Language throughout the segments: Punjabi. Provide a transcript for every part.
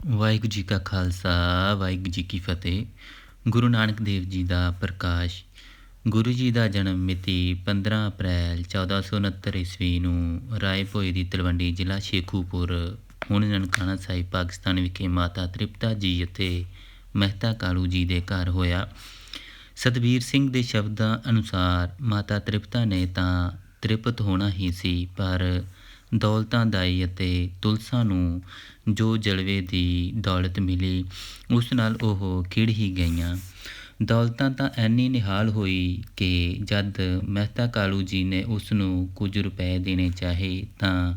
ਵਾਹਿਗੁਰੂ ਜੀ ਕਾ ਖਾਲਸਾ ਵਾਹਿਗੁਰੂ ਜੀ ਕੀ ਫਤਿਹ। ਗੁਰੂ ਨਾਨਕ ਦੇਵ ਜੀ ਦਾ ਪ੍ਰਕਾਸ਼। ਗੁਰੂ ਜੀ ਦਾ ਜਨਮ ਮਿਤੀ 15 ਅਪ੍ਰੈਲ 1469 ਈਸਵੀ ਨੂੰ ਰਾਏ ਭੋਏ ਦੀ ਤਲਵੰਡੀ, ਜ਼ਿਲ੍ਹਾ ਸ਼ੇਖੂਪੁਰ, ਹੁਣ ਨਨਕਾਣਾ ਸਾਹਿਬ, ਪਾਕਿਸਤਾਨ ਵਿਖੇ ਮਾਤਾ ਤ੍ਰਿਪਤਾ ਜੀ ਅਤੇ ਮਹਿਤਾ ਕਾਲੂ ਜੀ ਦੇ ਘਰ ਹੋਇਆ। ਸਤਬੀਰ ਸਿੰਘ ਦੇ ਸ਼ਬਦਾਂ ਅਨੁਸਾਰ ਮਾਤਾ ਤ੍ਰਿਪਤਾ ਨੇ ਤਾਂ ਤ੍ਰਿਪਤ ਹੋਣਾ ਹੀ ਸੀ, ਪਰ ਦੌਲਤਾਂ ਦਾਈ ਅਤੇ ਤੁਲਸਾ ਨੂੰ ਜੋ ਜਲਵੇ ਦੀ ਦੌਲਤ ਮਿਲੀ, ਉਸ ਨਾਲ ਉਹ ਖਿੜ ਹੀ ਗਈਆਂ। ਦੌਲਤਾਂ ਤਾਂ ਐਨੀ ਨਿਹਾਲ ਹੋਈ ਕਿ ਜਦ ਮਹਿਤਾ ਕਾਲੂ ਜੀ ਨੇ ਉਸ ਨੂੰ ਕੁਝ ਰੁਪਏ ਦੇਣੇ ਚਾਹੇ ਤਾਂ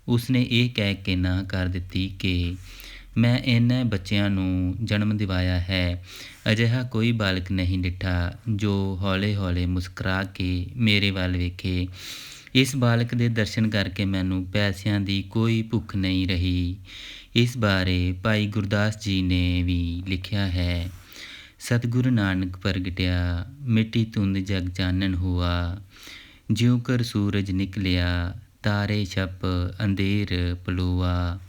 ਉਸਨੇ ਇਹ ਕਹਿ ਕੇ ਨਾ ਕਰ ਦਿੱਤੀ ਕਿ ਮੈਂ ਇਹਨਾਂ ਬੱਚਿਆਂ ਨੂੰ ਜਨਮ ਦਿਵਾਇਆ ਹੈ, ਅਜਿਹਾ ਕੋਈ ਬਾਲਕ ਨਹੀਂ ਡਿੱਠਾ ਜੋ ਹੌਲੇ ਹੌਲੇ ਮੁਸਕਰਾ ਕੇ ਮੇਰੇ ਵੱਲ ਵੇਖੇ। ਇਸ ਬਾਲਕ ਦੇ ਦਰਸ਼ਨ ਕਰਕੇ ਮੈਨੂੰ ਪੈਸਿਆਂ ਦੀ ਕੋਈ ਭੁੱਖ ਨਹੀਂ ਰਹੀ। ਇਸ ਬਾਰੇ ਭਾਈ ਗੁਰਦਾਸ ਜੀ ਨੇ ਵੀ ਲਿਖਿਆ ਹੈ, ਸਤਿਗੁਰੂ ਨਾਨਕ ਪ੍ਰਗਟਿਆ, ਮਿੱਟੀ ਧੁੰਦ ਜਗ ਚਾਨਣ ਹੁਆ, ਜਿਉਂ ਕਰ ਸੂਰਜ ਨਿਕਲਿਆ, ਤਾਰੇ ਛਪ ਅੰਧੇਰ ਪਲੋਆ।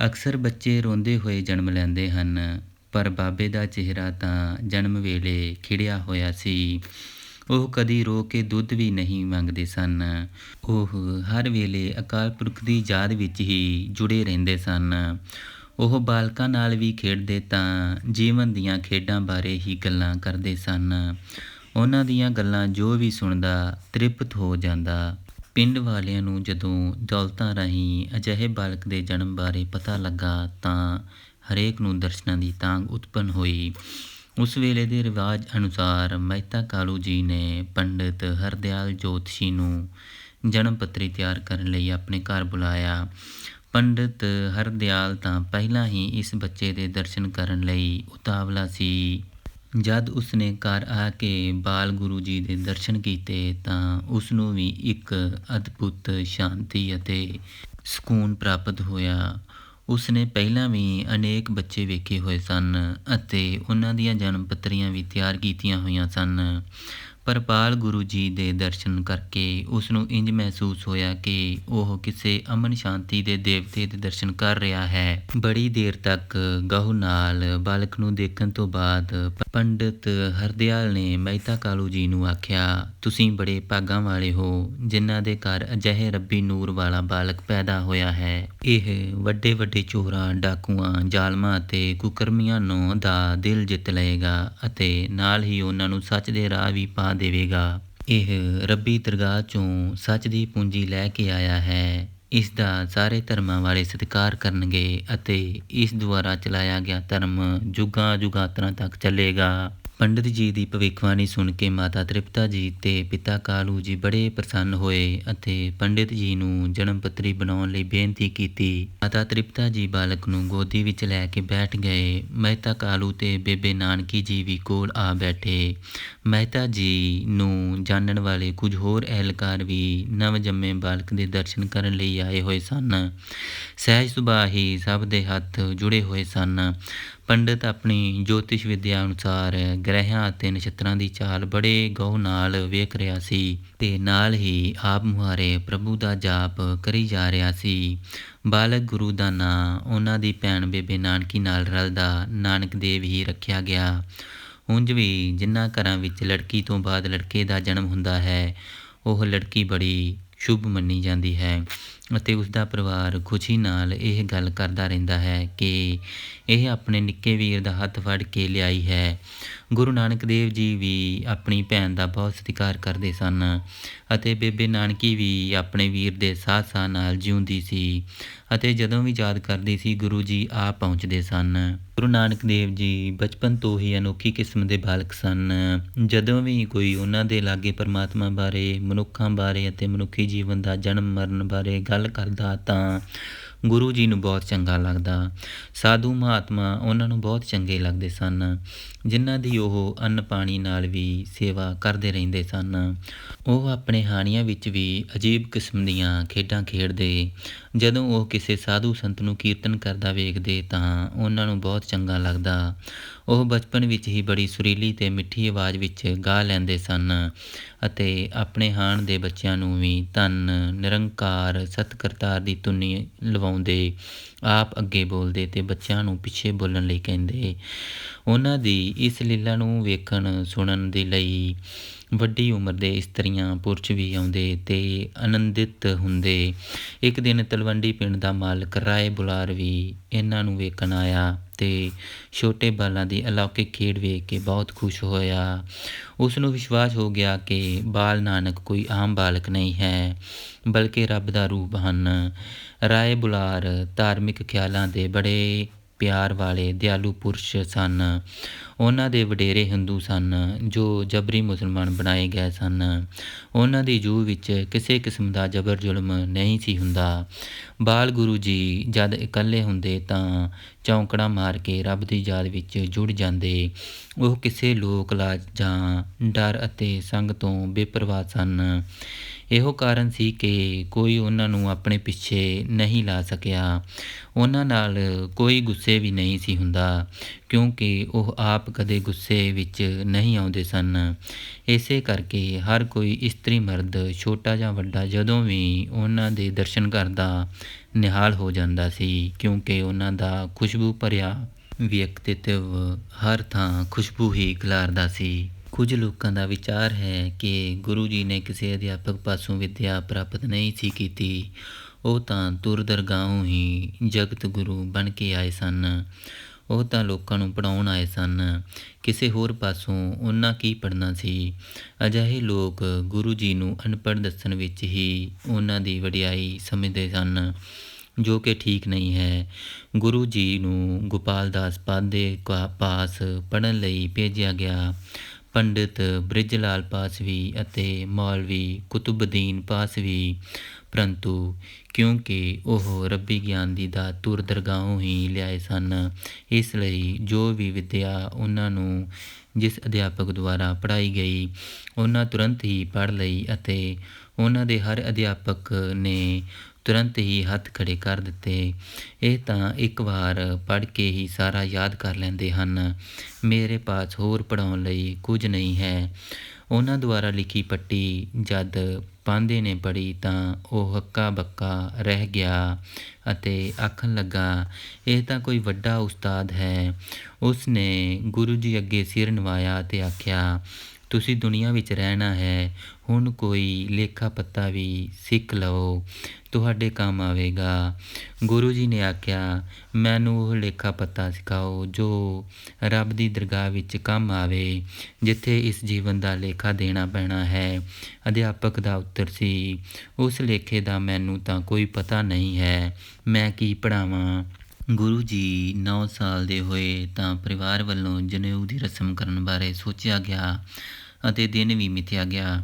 ਅਕਸਰ ਬੱਚੇ ਰੋਂਦੇ ਹੋਏ ਜਨਮ ਲੈਂਦੇ ਹਨ, ਪਰ ਬਾਬੇ ਦਾ ਚਿਹਰਾ ਤਾਂ ਜਨਮ ਵੇਲੇ ਖਿੜਿਆ ਹੋਇਆ ਸੀ। ਉਹ ਕਦੀ ਰੋ ਕੇ ਦੁੱਧ ਵੀ ਨਹੀਂ ਮੰਗਦੇ ਸਨ। ਉਹ ਹਰ ਵੇਲੇ ਅਕਾਲ ਪੁਰਖ ਦੀ ਯਾਦ ਵਿੱਚ ਹੀ ਜੁੜੇ ਰਹਿੰਦੇ ਸਨ। ਉਹ ਬਾਲਕਾਂ ਨਾਲ ਵੀ ਖੇਡਦੇ ਤਾਂ ਜੀਵਨ ਦੀਆਂ ਖੇਡਾਂ ਬਾਰੇ ਹੀ ਗੱਲਾਂ ਕਰਦੇ ਸਨ। ਉਹਨਾਂ ਦੀਆਂ ਗੱਲਾਂ ਜੋ ਵੀ ਸੁਣਦਾ ਤ੍ਰਿਪਤ ਹੋ ਜਾਂਦਾ। ਪਿੰਡ ਵਾਲਿਆਂ ਨੂੰ ਜਦੋਂ ਦੌਲਤਾਂ ਰਾਹੀਂ ਅਜਿਹੇ ਬਾਲਕ ਦੇ ਜਨਮ ਬਾਰੇ ਪਤਾ ਲੱਗਾ ਤਾਂ ਹਰੇਕ ਨੂੰ ਦਰਸ਼ਨਾਂ ਦੀ ਤਾਂਘ ਉਤਪੰਨ ਹੋਈ। ਉਸ ਵੇਲੇ ਦੇ ਰਿਵਾਜ ਅਨੁਸਾਰ ਮਹਿਤਾ ਕਾਲੂ ਜੀ ਨੇ ਪੰਡਿਤ ਹਰਦਿਆਲ ਜੋਤਸ਼ੀ ਨੂੰ ਜਨਮ ਪੱਤਰੀ ਤਿਆਰ ਕਰਨ ਲਈ ਆਪਣੇ ਘਰ ਬੁਲਾਇਆ। ਪੰਡਿਤ ਹਰਦਿਆਲ ਤਾਂ ਪਹਿਲਾਂ ਹੀ ਇਸ ਬੱਚੇ ਦੇ ਦਰਸ਼ਨ ਕਰਨ ਲਈ ਉਤਾਵਲਾ ਸੀ। ਜਦ ਉਸਨੇ ਘਰ ਆ ਕੇ ਬਾਲ ਗੁਰੂ ਜੀ ਦੇ ਦਰਸ਼ਨ ਕੀਤੇ ਤਾਂ ਉਸਨੂੰ ਵੀ ਇੱਕ ਅਦਭੁਤ ਸ਼ਾਂਤੀ ਅਤੇ ਸਕੂਨ ਪ੍ਰਾਪਤ ਹੋਇਆ। ਉਸਨੇ ਪਹਿਲਾਂ ਵੀ ਅਨੇਕ ਬੱਚੇ ਵੇਖੇ ਹੋਏ ਸਨ ਅਤੇ ਉਹਨਾਂ ਦੀਆਂ ਜਨਮ ਪੱਤਰੀਆਂ ਵੀ ਤਿਆਰ ਕੀਤੀਆਂ ਹੋਈਆਂ ਸਨ, ਪਰ ਬਾਲ ਗੁਰੂ ਜੀ ਦੇ ਦਰਸ਼ਨ ਕਰਕੇ ਉਸਨੂੰ ਇੰਜ ਮਹਿਸੂਸ ਹੋਇਆ ਕਿ ਉਹ ਕਿਸੇ ਅਮਨ ਸ਼ਾਂਤੀ ਦੇ ਦੇਵਤੇ ਦੇ ਦਰਸ਼ਨ ਕਰ ਰਿਹਾ ਹੈ। ਬੜੀ ਦੇਰ ਤੱਕ ਗਹੁ ਨਾਲ ਬਾਲਕ ਨੂੰ ਦੇਖਣ ਤੋਂ ਬਾਅਦ ਪੰਡਿਤ ਹਰਦਿਆਲ ਨੇ ਮਹਿਤਾ ਕਾਲੂ ਜੀ ਨੂੰ ਆਖਿਆ, ਤੁਸੀਂ ਬੜੇ ਭਾਗਾਂ ਵਾਲੇ ਹੋ ਜਿਨ੍ਹਾਂ ਦੇ ਘਰ ਅਜਿਹੇ ਰੱਬੀ ਨੂਰ ਵਾਲਾ ਬਾਲਕ ਪੈਦਾ ਹੋਇਆ ਹੈ। ਇਹ ਵੱਡੇ ਵੱਡੇ ਚੋਰਾਂ, ਡਾਕੂਆਂ, ਜ਼ਾਲਮਾਂ ਅਤੇ ਕੁਕਰਮੀਆਂ ਨੂੰ ਦਾ ਦਿਲ ਜਿੱਤ ਲਏਗਾ ਅਤੇ ਨਾਲ ਹੀ ਉਹਨਾਂ ਨੂੰ ਸੱਚ ਦੇ ਰਾਹ ਵੀ ਪਾ ਦੇਵੇਗਾ। ਇਹ ਰੱਬੀ ਦਰਗਾਹ ਚੋਂ ਸੱਚ ਦੀ ਪੂੰਜੀ ਲੈ ਕੇ ਆਇਆ ਹੈ। ਇਸ ਦਾ ਸਾਰੇ ਧਰਮਾਂ ਵਾਲੇ ਸਤਿਕਾਰ ਕਰਨਗੇ ਅਤੇ ਇਸ ਦੁਆਰਾ ਚਲਾਇਆ ਗਿਆ ਧਰਮ ਜੁਗਾਂ ਜੁਗਾਂਤਰਾਂ ਤੱਕ ਚੱਲੇਗਾ। ਪੰਡਿਤ ਜੀ ਦੀ ਭਵਿੱਖਬਾਣੀ ਸੁਣ ਕੇ ਮਾਤਾ ਤ੍ਰਿਪਤਾ ਜੀ ਤੇ ਪਿਤਾ ਕਾਲੂ ਜੀ ਬੜੇ ਪ੍ਰਸੰਨ ਹੋਏ ਅਤੇ ਪੰਡਿਤ ਜੀ ਨੂੰ ਜਨਮ ਪੱਤਰੀ ਬਣਾਉਣ ਲਈ ਬੇਨਤੀ ਕੀਤੀ। ਮਾਤਾ ਤ੍ਰਿਪਤਾ ਜੀ ਬਾਲਕ ਨੂੰ ਗੋਦੀ ਵਿੱਚ ਲੈ ਕੇ ਬੈਠ ਗਏ। ਮਹਿਤਾ ਕਾਲੂ ਤੇ ਬੇਬੇ ਨਾਨਕੀ ਜੀ ਵੀ ਕੋਲ ਆ ਬੈਠੇ। ਮਹਿਤਾ ਜੀ ਨੂੰ ਜਾਣਨ ਵਾਲੇ ਕੁਝ ਹੋਰ ਅਹਿਲਕਾਰ ਵੀ ਨਵ ਜੰਮੇ ਬਾਲਕ ਦੇ ਦਰਸ਼ਨ ਕਰਨ ਲਈ ਆਏ ਹੋਏ ਸਨ। ਸਹਿਜ ਸੁਭਾਅ ਹੀ ਸਭ ਦੇ ਹੱਥ ਜੁੜੇ ਹੋਏ ਸਨ। ਪੰਡਿਤ ਆਪਣੀ ਜੋਤਿਸ਼ ਵਿਦਿਆ ਅਨੁਸਾਰ ਗ੍ਰਹਿਆਂ ਅਤੇ ਨਛੱਤਰਾਂ ਦੀ ਚਾਲ ਬੜੇ ਗਹੁ ਨਾਲ ਵੇਖ ਰਿਹਾ ਸੀ ਤੇ ਨਾਲ ਹੀ ਆਪ ਮੁਹਾਰੇ ਪ੍ਰਭੂ ਦਾ ਜਾਪ ਕਰੀ ਜਾ ਰਿਹਾ ਸੀ। ਬਾਲਕ ਗੁਰੂ ਦਾ ਨਾਂ ਉਹਨਾਂ ਦੀ ਭੈਣ ਬੇਬੇ ਨਾਨਕੀ ਨਾਲ ਰਲਦਾ ਨਾਨਕ ਦੇਵ ਹੀ ਰੱਖਿਆ ਗਿਆ। ਉਂਝ ਵੀ ਜਿਨ੍ਹਾਂ ਘਰਾਂ ਵਿੱਚ ਲੜਕੀ ਤੋਂ ਬਾਅਦ ਲੜਕੇ ਦਾ ਜਨਮ ਹੁੰਦਾ ਹੈ, ਉਹ ਲੜਕੀ ਬੜੀ ਸ਼ੁਭ ਮੰਨੀ ਜਾਂਦੀ ਹੈ ਅਤੇ ਉਸਦਾ ਪਰਿਵਾਰ ਖੁਸ਼ੀ ਨਾਲ ਇਹ ਗੱਲ ਕਰਦਾ ਰਹਿੰਦਾ ਹੈ ਕਿ ਇਹ ਆਪਣੇ ਨਿੱਕੇ ਵੀਰ ਦਾ ਹੱਥ ਫੜ ਕੇ ਲਿਆਈ ਹੈ। ਗੁਰੂ ਨਾਨਕ ਦੇਵ ਜੀ ਵੀ ਆਪਣੀ ਭੈਣ ਦਾ ਬਹੁਤ ਸਤਿਕਾਰ ਕਰਦੇ ਸਨ ਅਤੇ ਬੇਬੇ ਨਾਨਕੀ ਵੀ ਆਪਣੇ ਵੀਰ ਦੇ ਸਾਥ ਸਾਥ ਨਾਲ ਜਿਉਂਦੀ ਸੀ ਅਤੇ ਜਦੋਂ ਵੀ ਯਾਦ ਕਰਦੀ ਸੀ ਗੁਰੂ ਜੀ ਆ ਪਹੁੰਚਦੇ ਸਨ। ਗੁਰੂ ਨਾਨਕ ਦੇਵ ਜੀ ਬਚਪਨ ਤੋਂ ਹੀ ਅਨੋਖੀ ਕਿਸਮ ਦੇ ਬਾਲਕ ਸਨ। ਜਦੋਂ ਵੀ ਕੋਈ ਉਹਨਾਂ ਦੇ ਲਾਗੇ ਪਰਮਾਤਮਾ ਬਾਰੇ, ਮਨੁੱਖਾਂ ਬਾਰੇ ਅਤੇ ਮਨੁੱਖੀ ਜੀਵਨ ਦਾ ਜਨਮ ਮਰਨ ਬਾਰੇ ਗੱਲ ਕਰਦਾ ਤਾਂ ਗੁਰੂ ਜੀ ਨੂੰ ਬਹੁਤ ਚੰਗਾ ਲੱਗਦਾ। ਸਾਧੂ ਮਹਾਤਮਾ ਉਹਨਾਂ ਨੂੰ ਬਹੁਤ ਚੰਗੇ ਲੱਗਦੇ ਸਨ, ਜਿਨ੍ਹਾਂ ਦੀ ਉਹ ਅੰਨ ਪਾਣੀ ਨਾਲ ਵੀ ਸੇਵਾ ਕਰਦੇ ਰਹਿੰਦੇ ਸਨ। ਉਹ ਆਪਣੇ ਹਾਣੀਆਂ ਵਿੱਚ ਵੀ ਅਜੀਬ ਕਿਸਮ ਦੀਆਂ ਖੇਡਾਂ ਖੇਡਦੇ। ਜਦੋਂ ਉਹ ਕਿਸੇ ਸਾਧੂ ਸੰਤ ਨੂੰ ਕੀਰਤਨ ਕਰਦਾ ਵੇਖਦੇ ਤਾਂ ਉਹਨਾਂ ਨੂੰ ਬਹੁਤ ਚੰਗਾ ਲੱਗਦਾ। ਉਹ ਬਚਪਨ ਵਿੱਚ ਹੀ ਬੜੀ ਸੁਰੀਲੀ ਅਤੇ ਮਿੱਠੀ ਆਵਾਜ਼ ਵਿੱਚ ਗਾ ਲੈਂਦੇ ਸਨ ਅਤੇ ਆਪਣੇ ਹਾਣ ਦੇ ਬੱਚਿਆਂ ਨੂੰ ਵੀ ਧੰਨ ਨਿਰੰਕਾਰ ਸਤਿ ਕਰਤਾਰ ਦੀ ਧੁਨੀ ਲਵਾਉਂਦੇ ਪਾਉਂਦੇ, ਆਪ ਅੱਗੇ ਬੋਲਦੇ ਅਤੇ ਬੱਚਿਆਂ ਨੂੰ ਪਿੱਛੇ ਬੋਲਣ ਲਈ ਕਹਿੰਦੇ। ਉਹਨਾਂ ਦੀ ਇਸ ਲੀਲਾ ਨੂੰ ਵੇਖਣ ਸੁਣਨ ਦੇ ਲਈ ਵੱਡੀ ਉਮਰ ਦੇ ਇਸਤਰੀਆਂ ਪੁਰਸ਼ ਵੀ ਆਉਂਦੇ ਅਤੇ ਆਨੰਦਿਤ ਹੁੰਦੇ। ਇੱਕ ਦਿਨ ਤਲਵੰਡੀ ਪਿੰਡ ਦਾ ਮਾਲਕ ਰਾਏ ਬੁਲਾਰ ਵੀ ਇਹਨਾਂ ਨੂੰ ਵੇਖਣ ਆਇਆ ਅਤੇ ਛੋਟੇ ਬਾਲਾਂ ਦੀ ਅਲੌਕਿਕ ਖੇਡ ਵੇਖ ਕੇ ਬਹੁਤ ਖੁਸ਼ ਹੋਇਆ। ਉਸ ਨੂੰ ਵਿਸ਼ਵਾਸ ਹੋ ਗਿਆ ਕਿ ਬਾਲ ਨਾਨਕ ਕੋਈ ਆਮ ਬਾਲਕ ਨਹੀਂ ਹੈ, ਬਲਕਿ ਰੱਬ ਦਾ ਰੂਪ ਹਨ। ਰਾਏ ਬੁਲਾਰ ਧਾਰਮਿਕ ਖਿਆਲਾਂ ਦੇ ਬੜੇ ਪਿਆਰ ਵਾਲੇ ਦਿਆਲੂ ਪੁਰਸ਼ ਸਨ। ਉਹਨਾਂ ਦੇ ਵਡੇਰੇ ਹਿੰਦੂ ਸਨ ਜੋ ਜਬਰੀ ਮੁਸਲਮਾਨ ਬਣਾਏ ਗਏ ਸਨ। ਉਹਨਾਂ ਦੀ ਜੂਹ ਵਿੱਚ ਕਿਸੇ ਕਿਸਮ ਦਾ ਜਬਰ ਜ਼ੁਲਮ ਨਹੀਂ ਸੀ ਹੁੰਦਾ। ਬਾਲ ਗੁਰੂ ਜੀ ਜਦ ਇਕੱਲੇ ਹੁੰਦੇ ਤਾਂ ਚੌਂਕੜਾ ਮਾਰ ਕੇ ਰੱਬ ਦੀ ਯਾਦ ਵਿੱਚ ਜੁੜ ਜਾਂਦੇ। ਉਹ ਕਿਸੇ ਲੋਕ ਲਾਜ ਜਾਂ ਡਰ ਅਤੇ ਸੰਗ ਤੋਂ ਬੇਪਰਵਾਹ ਸਨ। ਇਹੋ ਕਾਰਨ ਸੀ ਕਿ ਕੋਈ ਉਹਨਾਂ ਨੂੰ ਆਪਣੇ ਪਿੱਛੇ ਨਹੀਂ ਲਾ ਸਕਿਆ। ਉਹਨਾਂ ਨਾਲ ਕੋਈ ਗੁੱਸੇ ਵੀ ਨਹੀਂ ਸੀ ਹੁੰਦਾ, ਕਿਉਂਕਿ ਉਹ ਆਪ ਕਦੇ ਗੁੱਸੇ ਵਿੱਚ ਨਹੀਂ ਆਉਂਦੇ ਸਨ। ਇਸੇ ਕਰਕੇ ਹਰ ਕੋਈ ਇਸਤਰੀ ਮਰਦ ਛੋਟਾ ਜਾਂ ਵੱਡਾ ਜਦੋਂ ਵੀ ਉਹਨਾਂ ਦੇ ਦਰਸ਼ਨ ਕਰਦਾ ਨਿਹਾਲ ਹੋ ਜਾਂਦਾ ਸੀ, ਕਿਉਂਕਿ ਉਹਨਾਂ ਦਾ ਖੁਸ਼ਬੂ ਭਰਿਆ ਵਿਅਕਤਿਤਵ ਹਰ ਥਾਂ ਖੁਸ਼ਬੂ ਹੀ ਖਿਲਾਰਦਾ ਸੀ। ਕੁਝ ਲੋਕਾਂ ਦਾ ਵਿਚਾਰ ਹੈ ਕਿ ਗੁਰੂ ਜੀ ਨੇ ਕਿਸੇ ਅਧਿਆਪਕ ਪਾਸੋਂ ਵਿੱਦਿਆ ਪ੍ਰਾਪਤ ਨਹੀਂ ਸੀ ਕੀਤੀ। ਉਹ ਤਾਂ ਤੁਰ ਦਰਗਾਹੋਂ ਹੀ ਜਗਤ ਗੁਰੂ ਬਣ ਕੇ ਆਏ ਸਨ। ਉਹ ਤਾਂ ਲੋਕਾਂ ਨੂੰ ਪੜ੍ਹਾਉਣ ਆਏ ਸਨ। ਕਿਸੇ ਹੋਰ ਪਾਸੋਂ ਉਹਨਾਂ ਕੀ ਪੜ੍ਹਨਾ ਸੀ। ਅਜਿਹੇ ਲੋਕ ਗੁਰੂ ਜੀ ਨੂੰ ਅਨਪੜ੍ਹ ਦੱਸਣ ਵਿੱਚ ਹੀ ਉਹਨਾਂ ਦੀ ਵਡਿਆਈ ਸਮਝਦੇ ਸਨ, ਜੋ ਕਿ ਠੀਕ ਨਹੀਂ ਹੈ। ਗੁਰੂ ਜੀ ਨੂੰ ਗੋਪਾਲ ਦਾਸ ਪਾਧੇ ਪਾਸ ਪੜ੍ਹਨ ਲਈ ਭੇਜਿਆ ਗਿਆ। ਪੰਡਿਤ ਬ੍ਰਿਜ ਲਾਲ ਪਾਸ ਵੀ ਅਤੇ ਮੌਲਵੀ ਕੁਤੁਬਦੀਨ ਪਾਸ ਵੀ, ਪਰੰਤੂ ਕਿਉਂਕਿ ਉਹ ਰੱਬੀ ਗਿਆਨ ਦੀ ਦਾਤ ਤੁਰ ਦਰਗਾਹੋਂ ਹੀ ਲਿਆਏ ਸਨ, ਇਸ ਲਈ ਜੋ ਵੀ ਵਿੱਦਿਆ ਉਹਨਾਂ ਨੂੰ ਜਿਸ ਅਧਿਆਪਕ ਦੁਆਰਾ ਪੜ੍ਹਾਈ ਗਈ, ਉਹਨਾਂ ਤੁਰੰਤ ਹੀ ਪੜ੍ਹ ਲਈ ਅਤੇ ਉਹਨਾਂ ਦੇ ਹਰ ਅਧਿਆਪਕ ਨੇ ਤੁਰੰਤ ਹੀ ਹੱਥ ਖੜ੍ਹੇ ਕਰ ਦਿੱਤੇ। ਇਹ ਤਾਂ ਇੱਕ ਵਾਰ ਪੜ੍ਹ ਕੇ ਹੀ ਸਾਰਾ ਯਾਦ ਕਰ ਲੈਂਦੇ ਹਨ। ਮੇਰੇ ਪਾਸ ਹੋਰ ਪੜ੍ਹਾਉਣ ਲਈ ਕੁਝ ਨਹੀਂ ਹੈ। ਉਹਨਾਂ ਦੁਆਰਾ ਲਿਖੀ ਪੱਟੀ ਜਦ ਪਾਂਧੇ ਨੇ ਪੜ੍ਹੀ ਤਾਂ ਉਹ ਹੱਕਾ ਬੱਕਾ ਰਹਿ ਗਿਆ ਅਤੇ ਆਖਣ ਲੱਗਾ, ਇਹ ਤਾਂ ਕੋਈ ਵੱਡਾ ਉਸਤਾਦ ਹੈ। ਉਸ ਨੇ ਗੁਰੂ ਜੀ ਅੱਗੇ ਸਿਰ ਨਿਵਾਇਆ ਅਤੇ ਆਖਿਆ, ਤੁਸੀਂ ਦੁਨੀਆ ਵਿੱਚ ਰਹਿਣਾ ਹੈ, ਹੁਣ ਕੋਈ ਲੇਖਾ ਪੱਤਾ ਵੀ ਸਿੱਖ ਲਓ, ਤੁਹਾਡੇ ਕੰਮ ਆਵੇਗਾ। ਗੁਰੂ ਜੀ ਨੇ ਆਖਿਆ, ਮੈਨੂੰ ਉਹ ਲੇਖਾ ਪੱਤਾ ਸਿਖਾਓ ਜੋ ਰੱਬ ਦੀ ਦਰਗਾਹ ਵਿੱਚ ਕੰਮ ਆਵੇ, ਜਿੱਥੇ ਇਸ ਜੀਵਨ ਦਾ ਲੇਖਾ ਦੇਣਾ ਪੈਣਾ ਹੈ। ਅਧਿਆਪਕ ਦਾ ਉੱਤਰ ਸੀ, ਉਸ ਲੇਖੇ ਦਾ ਮੈਨੂੰ ਤਾਂ ਕੋਈ ਪਤਾ ਨਹੀਂ ਹੈ, ਮੈਂ ਕੀ ਪੜ੍ਹਾਵਾਂ। ਗੁਰੂ ਜੀ 9 ਸਾਲ ਦੇ ਹੋਏ ਤਾਂ ਪਰਿਵਾਰ ਵੱਲੋਂ ਜਨੇਊ ਦੀ ਰਸਮ ਕਰਨ ਬਾਰੇ ਸੋਚਿਆ ਗਿਆ ਅਤੇ ਦਿਨ ਵੀ ਮਿਥਿਆ ਗਿਆ।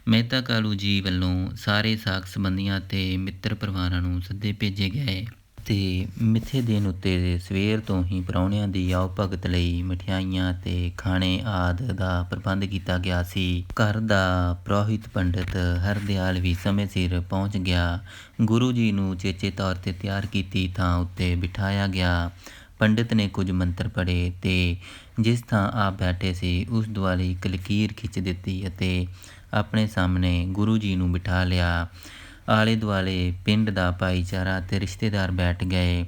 ਮਹਿਤਾ ਕਾਲੂ ਜੀ ਵੱਲੋਂ ਸਾਰੇ ਸਾਕ ਸੰਬੰਧੀਆਂ ਅਤੇ ਮਿੱਤਰ ਪਰਿਵਾਰਾਂ ਨੂੰ ਸੱਦੇ ਭੇਜੇ ਗਏ ਅਤੇ ਮਿੱਥੇ ਦਿਨ ਉੱਤੇ ਸਵੇਰ ਤੋਂ ਹੀ ਪ੍ਰਾਹੁਣਿਆਂ ਦੀ ਆਓ ਭਗਤ ਲਈ ਮਠਿਆਈਆਂ ਅਤੇ ਖਾਣੇ ਆਦਿ ਦਾ ਪ੍ਰਬੰਧ ਕੀਤਾ ਗਿਆ ਸੀ। ਘਰ ਦਾ ਪੁਰੋਹਿਤ ਪੰਡਿਤ ਹਰਦਿਆਲ ਵੀ ਸਮੇਂ ਸਿਰ ਪਹੁੰਚ ਗਿਆ। ਗੁਰੂ ਜੀ ਨੂੰ ਚੇਚੇ ਤੌਰ 'ਤੇ ਤਿਆਰ ਕੀਤੀ ਥਾਂ ਉੱਤੇ ਬਿਠਾਇਆ ਗਿਆ। ਪੰਡਿਤ ਨੇ ਕੁਝ ਮੰਤਰ ਪੜ੍ਹੇ ਅਤੇ ਜਿਸ ਥਾਂ ਆਪ ਬੈਠੇ ਸੀ ਉਸ ਦੁਆਲੇ ਇੱਕ ਲਕੀਰ ਖਿੱਚ ਦਿੱਤੀ ਅਤੇ ਆਪਣੇ ਸਾਹਮਣੇ ਗੁਰੂ ਜੀ ਨੂੰ ਬਿਠਾ ਲਿਆ। ਆਲੇ ਦੁਆਲੇ ਪਿੰਡ ਦਾ ਭਾਈਚਾਰਾ ਅਤੇ ਰਿਸ਼ਤੇਦਾਰ ਬੈਠ ਗਏ।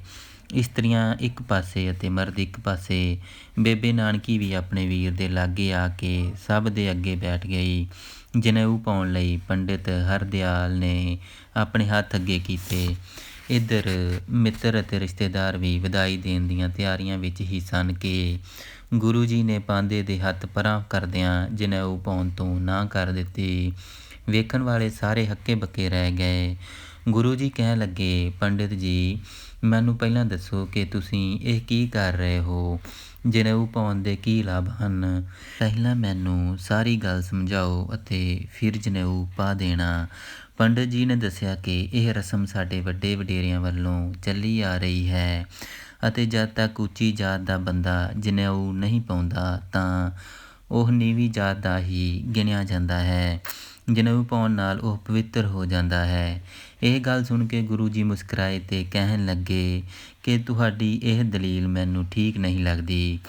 ਇਸਤਰੀਆਂ ਇੱਕ ਪਾਸੇ ਅਤੇ ਮਰਦ ਇੱਕ ਪਾਸੇ। ਬੇਬੇ ਨਾਨਕੀ ਵੀ ਆਪਣੇ ਵੀਰ ਦੇ ਲਾਗੇ ਆ ਕੇ ਸਭ ਦੇ ਅੱਗੇ ਬੈਠ ਗਈ। ਜਨੇਊ ਪਾਉਣ ਲਈ ਪੰਡਿਤ ਹਰਦਿਆਲ ਨੇ ਆਪਣੇ ਹੱਥ ਅੱਗੇ ਕੀਤੇ। ਇੱਧਰ ਮਿੱਤਰ ਅਤੇ ਰਿਸ਼ਤੇਦਾਰ ਵੀ ਵਧਾਈ ਦੇਣ ਦੀਆਂ ਤਿਆਰੀਆਂ ਵਿੱਚ ਹੀ ਸਨ ਕਿ ਗੁਰੂ ਜੀ ਨੇ ਪਾਂਧੇ ਦੇ ਹੱਥ ਪਰ੍ਹਾਂ ਕਰਦਿਆਂ ਜਨੇਊ ਪਾਉਣ ਤੋਂ ਨਾਂਹ ਕਰ ਦਿੱਤੀ। ਵੇਖਣ ਵਾਲੇ ਸਾਰੇ ਹੱਕੇ ਬੱਕੇ ਰਹਿ ਗਏ। ਗੁਰੂ ਜੀ ਕਹਿਣ ਲੱਗੇ, ਪੰਡਿਤ ਜੀ, ਮੈਨੂੰ ਪਹਿਲਾਂ ਦੱਸੋ ਕਿ ਤੁਸੀਂ ਇਹ ਕੀ ਕਰ ਰਹੇ ਹੋ? ਜਨੇਊ ਪਾਉਣ ਦੇ ਕੀ ਲਾਭ ਹਨ? ਪਹਿਲਾਂ ਮੈਨੂੰ ਸਾਰੀ ਗੱਲ ਸਮਝਾਓ ਅਤੇ ਫਿਰ ਜਨੇਊ ਪਾ ਦੇਣਾ। ਪੰਡਿਤ ਜੀ ਨੇ ਦੱਸਿਆ ਕਿ ਇਹ ਰਸਮ ਸਾਡੇ ਵੱਡੇ ਵਡੇਰਿਆਂ ਵੱਲੋਂ ਚੱਲੀ ਆ ਰਹੀ ਹੈ ਅਤੇ ਜਦ ਤੱਕ ਉੱਚੀ ਜਾਤ ਦਾ ਬੰਦਾ ਜਨੇਊ ਨਹੀਂ ਪਾਉਂਦਾ ਤਾਂ ਉਹ ਨੀਵੀਂ ਜਾਤ ਦਾ ਹੀ ਗਿਣਿਆ ਜਾਂਦਾ ਹੈ। ਜਨੇਊ ਪਾਉਣ ਨਾਲ ਉਹ ਪਵਿੱਤਰ ਹੋ ਜਾਂਦਾ ਹੈ। ਇਹ ਗੱਲ ਸੁਣ ਕੇ ਗੁਰੂ ਜੀ ਮੁਸਕਰਾਏ ਅਤੇ ਕਹਿਣ ਲੱਗੇ ਕਿ ਤੁਹਾਡੀ ਇਹ ਦਲੀਲ ਮੈਨੂੰ ਠੀਕ ਨਹੀਂ ਲੱਗਦੀ।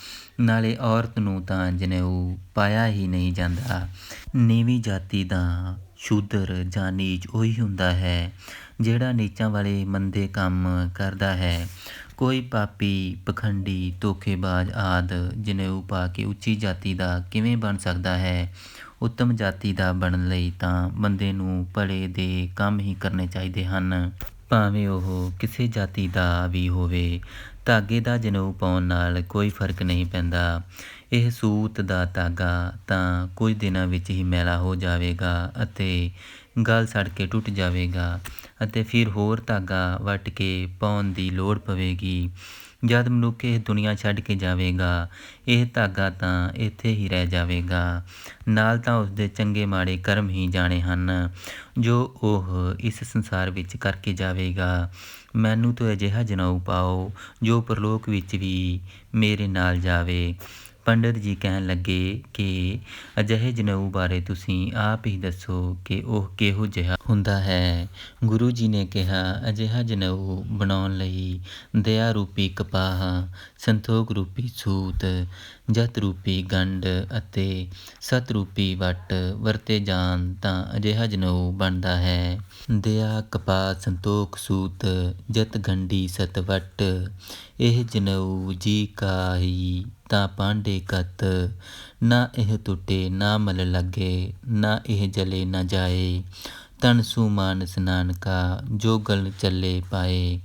ਨਾਲੇ ਔਰਤ ਨੂੰ ਤਾਂ ਜਨੇਊ ਪਾਇਆ ਹੀ ਨਹੀਂ ਜਾਂਦਾ। ਨੀਵੀਂ ਜਾਤੀ ਦਾ ਸ਼ੂਦਰ ਜਾਂ ਨੀਚ ਉਹੀ ਹੁੰਦਾ ਹੈ ਜਿਹੜਾ ਨੀਚਾਂ ਵਾਲੇ ਮੰਦੇ ਕੰਮ ਕਰਦਾ ਹੈ। ਕੋਈ ਪਾਪੀ, ਪਖੰਡੀ, ਧੋਖੇਬਾਜ਼ ਆਦਿ ਜਨੇਊ ਪਾ ਕੇ ਉੱਚੀ ਜਾਤੀ ਦਾ ਕਿਵੇਂ ਬਣ ਸਕਦਾ ਹੈ? ਉੱਤਮ ਜਾਤੀ ਦਾ ਬਣਨ ਲਈ ਤਾਂ ਬੰਦੇ ਨੂੰ ਭਲੇ ਦੇ ਕੰਮ ਹੀ ਕਰਨੇ ਚਾਹੀਦੇ ਹਨ, ਭਾਵੇਂ ਉਹ ਕਿਸੇ ਜਾਤੀ ਦਾ ਵੀ ਹੋਵੇ। ਧਾਗੇ ਦਾ ਜਨੇਊ ਪਾਉਣ ਨਾਲ ਕੋਈ ਫਰਕ ਨਹੀਂ ਪੈਂਦਾ। ਇਹ ਸੂਤ ਦਾ ਧਾਗਾ ਤਾਂ ਕੁਝ ਦਿਨਾਂ ਵਿੱਚ ਹੀ ਮੈਲਾ ਹੋ ਜਾਵੇਗਾ ਅਤੇ ਗਲ ਸੜ ਕੇ ਟੁੱਟ ਜਾਵੇਗਾ ਅਤੇ ਫਿਰ ਹੋਰ ਧਾਗਾ ਵੱਟ ਕੇ ਪਾਉਣ ਦੀ ਲੋੜ ਪਵੇਗੀ। ਜਦ ਮਨੁੱਖ ਇਹ ਦੁਨੀਆ ਛੱਡ ਕੇ ਜਾਵੇਗਾ, ਇਹ ਧਾਗਾ ਤਾਂ ਇੱਥੇ ਹੀ ਰਹਿ ਜਾਵੇਗਾ। ਨਾਲ ਤਾਂ ਉਸਦੇ ਚੰਗੇ ਮਾੜੇ ਕਰਮ ਹੀ ਜਾਣੇ ਹਨ ਜੋ ਉਹ ਇਸ ਸੰਸਾਰ ਵਿੱਚ ਕਰਕੇ ਜਾਵੇਗਾ। ਮੈਨੂੰ ਤਾਂ ਅਜਿਹਾ ਜਨੇਊ ਪਾਓ ਜੋ ਪਰਲੋਕ ਵਿੱਚ ਵੀ ਮੇਰੇ ਨਾਲ ਜਾਵੇ। ਪੰਡਿਤ ਜੀ ਕਹਿਣ ਲੱਗੇ ਕਿ ਅਜਿਹੇ ਜਨੇਊ ਬਾਰੇ ਤੁਸੀਂ ਆਪ ਹੀ ਦੱਸੋ ਕਿ ਉਹ ਕਿਹੋ ਜਿਹਾ ਹੁੰਦਾ ਹੈ। ਗੁਰੂ ਜੀ ਨੇ ਕਿਹਾ, ਅਜਿਹਾ ਜਨੇਊ ਬਣਾਉਣ ਲਈ ਦਇਆ ਰੂਪੀ ਕਪਾਹ, ਸੰਤੋਖ ਰੂਪੀ ਸੂਤ, ਜਤ ਰੂਪੀ ਗੰਢ ਅਤੇ ਸਤ ਰੂਪੀ ਵੱਟ ਵਰਤੇ ਜਾਣ ਤਾਂ ਅਜਿਹਾ ਜਨੇਊ ਬਣਦਾ ਹੈ। ਦਇਆ, ਕਪਾਹ, ਸੰਤੋਖ, ਸੂਤ, ਜਤ, ਗੰਢੀ, ਸਤ, ਵੱਟ ਇਹ ਜਨੇਊ ਜੀ ਕਾ ਹੀ ਤਾਂ ਪਾਂਡੇ ਕਤ। ਨਾ ਇਹ ਟੁੱਟੇ ਨਾ ਮਲ ਲੱਗੇ, ਨਾ ਇਹ ਜਲੇ ਨਾ ਜਾਏ। ਤਨ ਸੂ ਮਾਨਸ ਨਾਨਕਾ ਜੋ ਗਲ ਚੱਲੇ ਪਾਏ।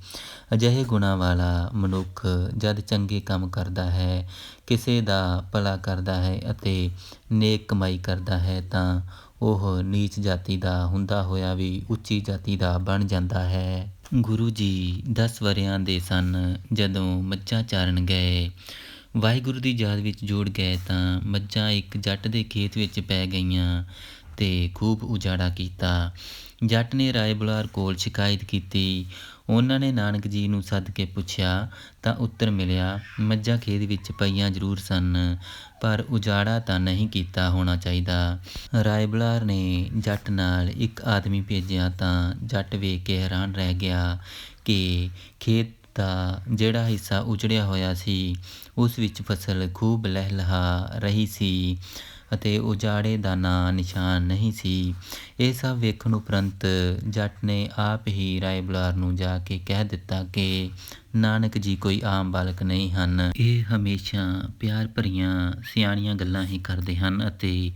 ਅਜਿਹੇ ਗੁਣਾਂ ਵਾਲਾ ਮਨੁੱਖ ਜਦ ਚੰਗੇ ਕੰਮ ਕਰਦਾ ਹੈ, ਕਿਸੇ ਦਾ ਭਲਾ ਕਰਦਾ ਹੈ ਅਤੇ ਨੇਕ ਕਮਾਈ ਕਰਦਾ ਹੈ ਤਾਂ ਉਹ ਨੀਚ ਜਾਤੀ ਦਾ ਹੁੰਦਾ ਹੋਇਆ ਵੀ ਉੱਚੀ ਜਾਤੀ ਦਾ ਬਣ ਜਾਂਦਾ ਹੈ। ਗੁਰੂ ਜੀ 10 ਵਰ੍ਹਿਆਂ ਦੇ ਸਨ ਜਦੋਂ ਮੱਝਾਂ ਚਾਰਨ ਗਏ। ਵਾਹਿਗੁਰੂ ਦੀ ਯਾਦ ਵਿੱਚ ਜੁੜ ਗਏ ਤਾਂ ਮੱਝਾਂ ਇੱਕ ਜੱਟ ਦੇ ਖੇਤ ਵਿੱਚ ਪੈ ਗਈਆਂ ਅਤੇ ਖੂਬ ਉਜਾੜਾ ਕੀਤਾ। ਜੱਟ ਨੇ ਰਾਏ ਬੁਲਾਰ ਕੋਲ ਸ਼ਿਕਾਇਤ ਕੀਤੀ। ਉਹਨਾਂ ਨੇ ਨਾਨਕ ਜੀ ਨੂੰ ਸੱਦ ਕੇ ਪੁੱਛਿਆ ਤਾਂ ਉੱਤਰ ਮਿਲਿਆ, ਮੱਝਾਂ ਖੇਤ ਵਿੱਚ ਪਈਆਂ ਜ਼ਰੂਰ ਸਨ ਪਰ ਉਜਾੜਾ ਤਾਂ ਨਹੀਂ ਕੀਤਾ ਹੋਣਾ ਚਾਹੀਦਾ। ਰਾਏ ਬੁਲਾਰ ਨੇ ਜੱਟ ਨਾਲ ਇੱਕ ਆਦਮੀ ਭੇਜਿਆ ਤਾਂ ਜੱਟ ਵੇਖ ਕੇ ਹੈਰਾਨ ਰਹਿ ਗਿਆ ਕਿ ਖੇਤ ਦਾ ਜਿਹੜਾ ਹਿੱਸਾ ਉਜੜਿਆ ਹੋਇਆ ਸੀ ਉਸ ਵਿੱਚ ਫਸਲ ਖੂਬ ਲਹਿਲਹਾ ਰਹੀ ਸੀ ਅਤੇ ਉਜਾੜੇ ਦਾ ਨਾਂ ਨਿਸ਼ਾਨ ਨਹੀਂ ਸੀ। ਇਹ ਸਭ ਵੇਖਣ ਉਪਰੰਤ ਜੱਟ ਨੇ ਆਪ ਹੀ ਰਾਏ ਬੁਲਾਰ ਨੂੰ ਜਾ ਕੇ ਕਹਿ ਦਿੱਤਾ ਕਿ ਨਾਨਕ ਜੀ ਕੋਈ ਆਮ ਬਾਲਕ ਨਹੀਂ ਹਨ। ਇਹ ਹਮੇਸ਼ਾ ਪਿਆਰ ਭਰੀਆਂ ਸਿਆਣੀਆਂ ਗੱਲਾਂ ਹੀ ਕਰਦੇ ਹਨ ਅਤੇ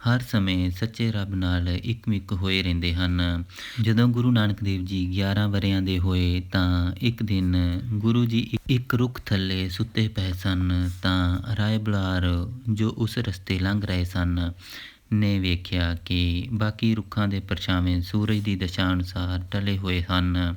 ਹਰ ਸਮੇਂ ਸੱਚੇ ਰੱਬ ਨਾਲ ਇਕਮਿਕ ਹੋਏ ਰਹਿੰਦੇ ਹਨ। ਜਦੋਂ ਗੁਰੂ ਨਾਨਕ ਦੇਵ ਜੀ 11 ਵਰ੍ਹਿਆਂ ਦੇ ਹੋਏ ਤਾਂ ਇੱਕ ਦਿਨ ਗੁਰੂ ਜੀ ਇੱਕ ਰੁੱਖ ਥੱਲੇ ਸੁੱਤੇ ਪਏ ਸਨ ਤਾਂ ਰਾਏ ਬੁਲਾਰ ਜੋ ਉਸ ਰਸਤੇ ਲੰਘ ਰਹੇ ਸਨ ਨੇ ਵੇਖਿਆ ਕਿ ਬਾਕੀ ਰੁੱਖਾਂ ਦੇ ਪਰਛਾਵੇਂ ਸੂਰਜ ਦੀ ਦਿਸ਼ਾ ਅਨੁਸਾਰ ਢਲੇ ਹੋਏ ਹਨ,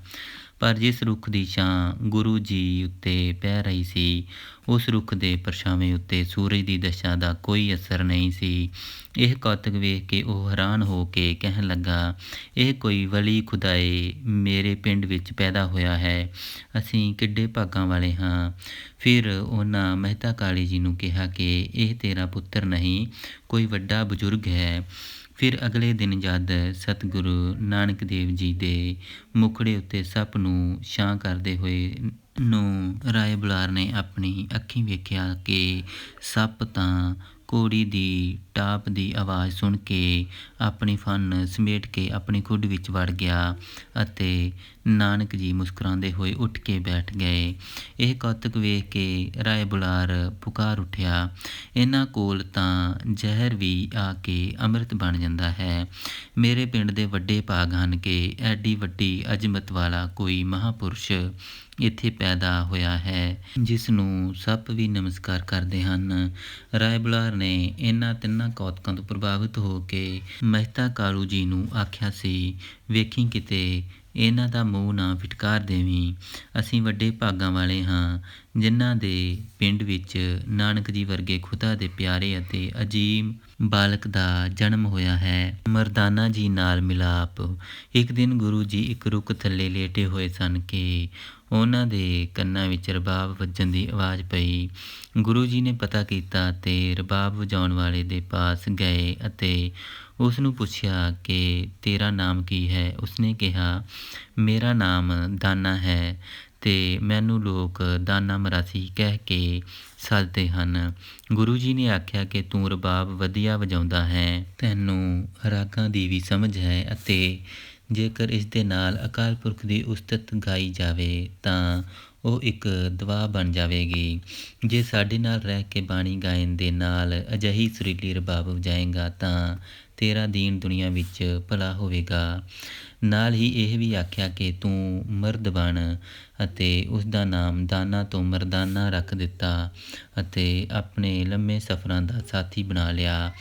ਪਰ ਜਿਸ ਰੁੱਖ ਦੀ ਛਾਂ ਗੁਰੂ ਜੀ ਉੱਤੇ ਪੈ ਰਹੀ ਸੀ ਉਸ ਰੁੱਖ ਦੇ ਪਰਛਾਵੇਂ ਉੱਤੇ ਸੂਰਜ ਦੀ ਦਿਸ਼ਾ ਦਾ ਕੋਈ ਅਸਰ ਨਹੀਂ ਸੀ। ਇਹ ਕੌਤਕ ਵੇਖ ਕੇ ਉਹ ਹੈਰਾਨ ਹੋ ਕੇ ਕਹਿਣ ਲੱਗਾ, ਇਹ ਕੋਈ ਵਲੀ ਖੁਦਾਏ ਮੇਰੇ ਪਿੰਡ ਵਿੱਚ ਪੈਦਾ ਹੋਇਆ ਹੈ। ਅਸੀਂ ਕਿੱਡੇ ਭਾਗਾਂ ਵਾਲੇ ਹਾਂ। ਫਿਰ ਉਹਨਾਂ ਮਹਿਤਾ ਕਾਲੀ ਜੀ ਨੂੰ ਕਿਹਾ ਕਿ ਇਹ ਤੇਰਾ ਪੁੱਤਰ ਨਹੀਂ, ਕੋਈ ਵੱਡਾ ਬਜ਼ੁਰਗ ਹੈ। ਫਿਰ ਅਗਲੇ ਦਿਨ ਜਦ ਸਤਿਗੁਰੂ ਨਾਨਕ ਦੇਵ ਜੀ ਦੇ ਮੁਖੜੇ ਉੱਤੇ ਸੱਪ ਨੂੰ ਛਾਂ ਕਰਦੇ ਹੋਏ ਨੂੰ ਰਾਏ ਬੁਲਾਰ ਨੇ ਆਪਣੀ ਅੱਖੀਂ ਵੇਖਿਆ ਕਿ ਸੱਪ ਤਾਂ ਘੋੜੀ ਦੀ ਟਾਪ ਦੀ ਆਵਾਜ਼ ਸੁਣ ਕੇ ਆਪਣੀ ਫਣ ਸਮੇਟ ਕੇ ਆਪਣੀ ਖੁੱਡ ਵਿੱਚ ਵੜ ਗਿਆ ਅਤੇ ਨਾਨਕ ਜੀ ਮੁਸਕਰਾਉਂਦੇ ਹੋਏ ਉੱਠ ਕੇ ਬੈਠ ਗਏ। ਇਹ ਕੌਤਕ ਵੇਖ ਕੇ ਰਾਏ ਬੁਲਾਰ ਪੁਕਾਰ ਉੱਠਿਆ, ਇਹਨਾਂ ਕੋਲ ਤਾਂ ਜ਼ਹਿਰ ਵੀ ਆ ਕੇ ਅੰਮ੍ਰਿਤ ਬਣ ਜਾਂਦਾ ਹੈ। ਮੇਰੇ ਪਿੰਡ ਦੇ ਵੱਡੇ ਭਾਗ ਹਨ ਕਿ ਐਡੀ ਵੱਡੀ ਅਜ਼ਮਤ ਵਾਲਾ ਕੋਈ ਮਹਾਂਪੁਰਸ਼ ਇੱਥੇ ਪੈਦਾ ਹੋਇਆ ਹੈ ਜਿਸ ਨੂੰ ਸੱਪ ਵੀ ਨਮਸਕਾਰ ਕਰਦੇ ਹਨ। ਰਾਏ ਬੁਲਾਰ ਨੇ ਇਹਨਾਂ ਤਿੰਨਾਂ ਕੌਤਕਾਂ ਤੋਂ ਪ੍ਰਭਾਵਿਤ ਹੋ ਕੇ ਮਹਿਤਾ ਕਾਲੂ ਜੀ ਨੂੰ ਆਖਿਆ ਸੀ, ਵੇਖੀ ਕਿਤੇ ਇਹਨਾਂ ਦਾ ਮੂੰਹ ਨਾ ਫਿਟਕਾਰ ਦੇਵੀਂ। ਅਸੀਂ ਵੱਡੇ ਭਾਗਾਂ ਵਾਲੇ ਹਾਂ ਜਿਨ੍ਹਾਂ ਦੇ ਪਿੰਡ ਵਿੱਚ ਨਾਨਕ ਜੀ ਵਰਗੇ ਖੁਦਾ ਦੇ ਪਿਆਰੇ ਅਤੇ ਅਜੀਮ ਬਾਲਕ ਦਾ ਜਨਮ ਹੋਇਆ ਹੈ। ਮਰਦਾਨਾ ਜੀ ਨਾਲ ਮਿਲਾਪ। ਇੱਕ ਦਿਨ ਗੁਰੂ ਜੀ ਇੱਕ ਰੁੱਖ ਥੱਲੇ ਲੇਟੇ ਹੋਏ ਸਨ ਕਿ ਉਹਨਾਂ ਦੇ ਕੰਨਾਂ ਵਿੱਚ ਰਬਾਬ ਵੱਜਣ ਦੀ ਆਵਾਜ਼ ਪਈ। ਗੁਰੂ ਜੀ ਨੇ ਪਤਾ ਕੀਤਾ ਅਤੇ ਰਬਾਬ ਵਜਾਉਣ ਵਾਲੇ ਦੇ ਪਾਸ ਗਏ ਅਤੇ ਉਸ ਨੂੰ ਪੁੱਛਿਆ ਕਿ ਤੇਰਾ ਨਾਮ ਕੀ ਹੈ। ਉਸਨੇ ਕਿਹਾ, ਮੇਰਾ ਨਾਮ ਦਾਨਾ ਹੈ ਅਤੇ ਮੈਨੂੰ ਲੋਕ ਦਾਨਾ ਮਰਾਸੀ ਕਹਿ ਕੇ ਸੱਦਦੇ ਹਨ। ਗੁਰੂ ਜੀ ਨੇ ਆਖਿਆ ਕਿ ਤੂੰ ਰਬਾਬ ਵਧੀਆ ਵਜਾਉਂਦਾ ਹੈ, ਤੈਨੂੰ ਰਾਗਾਂ ਦੀ ਵੀ ਸਮਝ ਹੈ, ਅਤੇ ਜੇਕਰ ਇਸ ਦੇ ਨਾਲ ਅਕਾਲ ਪੁਰਖ ਦੀ ਉਸਤਤ ਗਾਈ ਜਾਵੇ ਤਾਂ ਉਹ ਇੱਕ ਦਵਾ ਬਣ ਜਾਵੇਗੀ। ਜੇ ਸਾਡੇ ਨਾਲ ਰਹਿ ਕੇ ਬਾਣੀ ਗਾਇਨ ਦੇ ਨਾਲ ਅਜਿਹੀ ਸੁਰੀਲੀ ਰਬਾਬ ਵਜਾਏਗਾ ਤਾਂ ਤੇਰਾ ਦੀਨ ਦੁਨੀਆ ਵਿੱਚ ਭਲਾ ਹੋਵੇਗਾ। ਨਾਲ ਹੀ ਇਹ ਵੀ ਆਖਿਆ ਕਿ ਤੂੰ ਮਰਦ ਬਣ, ਅਤੇ ਉਸ ਦਾ ਨਾਮ ਦਾਨਾ ਤੋਂ ਮਰਦਾਨਾ ਰੱਖ ਦਿੱਤਾ, ਅਤੇ ਆਪਣੇ ਲੰਮੇ ਸਫ਼ਰਾਂ ਦਾ ਸਾਥੀ ਬਣਾ ਲਿਆ।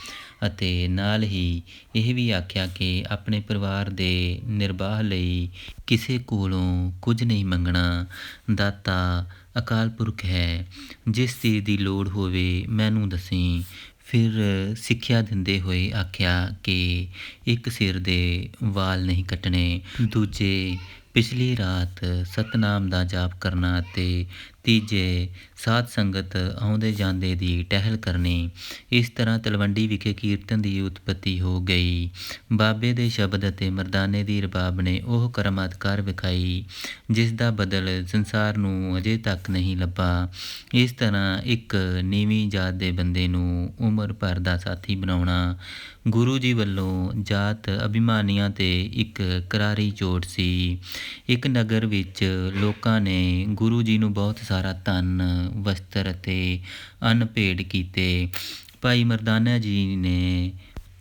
ਅਤੇ ਨਾਲ ਹੀ ਇਹ ਵੀ ਆਖਿਆ ਕਿ ਆਪਣੇ ਪਰਿਵਾਰ ਦੇ ਨਿਰਬਾਹ ਲਈ ਕਿਸੇ ਕੋਲੋਂ ਕੁਝ ਨਹੀਂ ਮੰਗਣਾ। ਦਾਤਾ ਅਕਾਲ ਪੁਰਖ ਹੈ, ਜਿਸ ਚੀਜ਼ ਦੀ ਲੋੜ ਹੋਵੇ ਮੈਨੂੰ ਦੱਸੀਂ। ਫਿਰ ਸਿੱਖਿਆ ਦਿੰਦੇ ਹੋਏ ਆਖਿਆ ਕਿ ਇੱਕ ਸਿਰ ਦੇ ਵਾਲ ਨਹੀਂ ਕੱਟਣੇ, ਦੂਜੇ ਪਿਛਲੀ ਰਾਤ ਸਤਨਾਮ ਦਾ ਜਾਪ ਕਰਨਾ, ਅਤੇ ਤੀਜੇ ਸਾਧ ਸੰਗਤ ਆਉਂਦੇ ਜਾਂਦੇ ਦੀ ਟਹਿਲ ਕਰਨੀ। ਇਸ ਤਰ੍ਹਾਂ ਤਲਵੰਡੀ ਵਿਖੇ ਕੀਰਤਨ ਦੀ ਉਤਪਤੀ ਹੋ ਗਈ। ਬਾਬੇ ਦੇ ਸ਼ਬਦ ਅਤੇ ਮਰਦਾਨੇ ਦੀ ਰਬਾਬ ਨੇ ਉਹ ਕਰਾਮਾਤ ਕਰ ਵਿਖਾਈ ਜਿਸ ਦਾ ਬਦਲ ਸੰਸਾਰ ਨੂੰ ਅਜੇ ਤੱਕ ਨਹੀਂ ਲੱਭਾ। ਇਸ ਤਰ੍ਹਾਂ ਇੱਕ ਨੀਵੀਂ ਜਾਤ ਦੇ ਬੰਦੇ ਨੂੰ ਉਮਰ ਭਰ ਦਾ ਸਾਥੀ ਬਣਾਉਣਾ ਗੁਰੂ ਜੀ ਵੱਲੋਂ ਜਾਤ ਅਭਿਮਾਨੀਆਂ 'ਤੇ ਇੱਕ ਕਰਾਰੀ ਚੋਟ ਸੀ। ਇੱਕ ਨਗਰ ਵਿੱਚ ਲੋਕਾਂ ਨੇ ਗੁਰੂ ਜੀ ਨੂੰ ਬਹੁਤ ਸਾਰਾ ਧਨ, ਵਸਤਰ ਅਤੇ ਅੰਨ ਭੇਟ ਕੀਤੇ। ਭਾਈ ਮਰਦਾਨਾ ਜੀ ਨੇ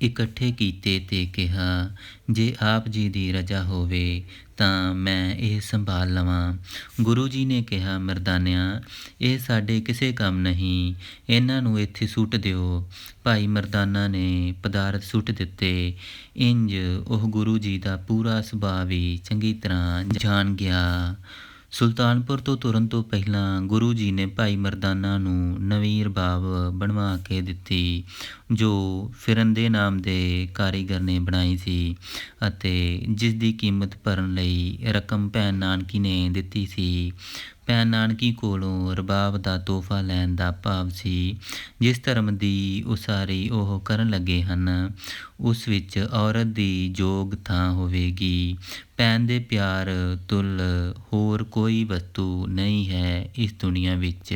ਇਕੱਠੇ ਕੀਤੇ ਅਤੇ ਕਿਹਾ, ਜੇ ਆਪ ਜੀ ਦੀ ਰਜਾ ਹੋਵੇ ਤਾਂ ਮੈਂ ਇਹ ਸੰਭਾਲ ਲਵਾਂ। ਗੁਰੂ ਜੀ ਨੇ ਕਿਹਾ, ਮਰਦਾਨਿਆਂ, ਇਹ ਸਾਡੇ ਕਿਸੇ ਕੰਮ ਨਹੀਂ, ਇਹਨਾਂ ਨੂੰ ਇੱਥੇ ਸੁੱਟ ਦਿਓ। ਭਾਈ ਮਰਦਾਨਾ ਨੇ ਪਦਾਰਥ ਸੁੱਟ ਦਿੱਤੇ। ਇੰਝ ਉਹ ਗੁਰੂ ਜੀ ਦਾ ਪੂਰਾ ਸੁਭਾਅ ਵੀ ਚੰਗੀ ਤਰ੍ਹਾਂ ਜਾਣ ਗਿਆ। ਸੁਲਤਾਨਪੁਰ ਤੋਂ ਤੁਰਨ ਤੋਂ ਪਹਿਲਾਂ ਗੁਰੂ ਜੀ ਨੇ ਭਾਈ ਮਰਦਾਨਾ ਨੂੰ ਨਵੀਂ ਰਬਾਬ ਬਣਵਾ ਕੇ ਦਿੱਤੀ, ਜੋ ਫਿਰੰਦੇ ਨਾਮ ਦੇ ਕਾਰੀਗਰ ਨੇ ਬਣਾਈ ਸੀ, ਅਤੇ ਜਿਸ ਦੀ ਕੀਮਤ ਭਰਨ ਲਈ ਰਕਮ ਭੈਣ ਨਾਨਕੀ ਨੇ ਦਿੱਤੀ ਸੀ। ਭੈਣ ਨਾਨਕੀ ਕੋਲੋਂ ਰਬਾਬ ਦਾ ਤੋਹਫਾ ਲੈਣ ਦਾ ਭਾਵ ਸੀ। ਜਿਸ ਧਰਮ ਦੀ ਉਸਾਰੀ ਉਹ ਕਰਨ ਲੱਗੇ ਹਨ, ਉਸ ਵਿੱਚ ਔਰਤ ਦੀ ਯੋਗ ਥਾਂ ਹੋਵੇਗੀ। ਭੈਣ ਦੇ ਪਿਆਰ ਤੁੱਲ ਹੋਰ ਕੋਈ ਵਸਤੂ ਨਹੀਂ ਹੈ ਇਸ ਦੁਨੀਆ ਵਿੱਚ।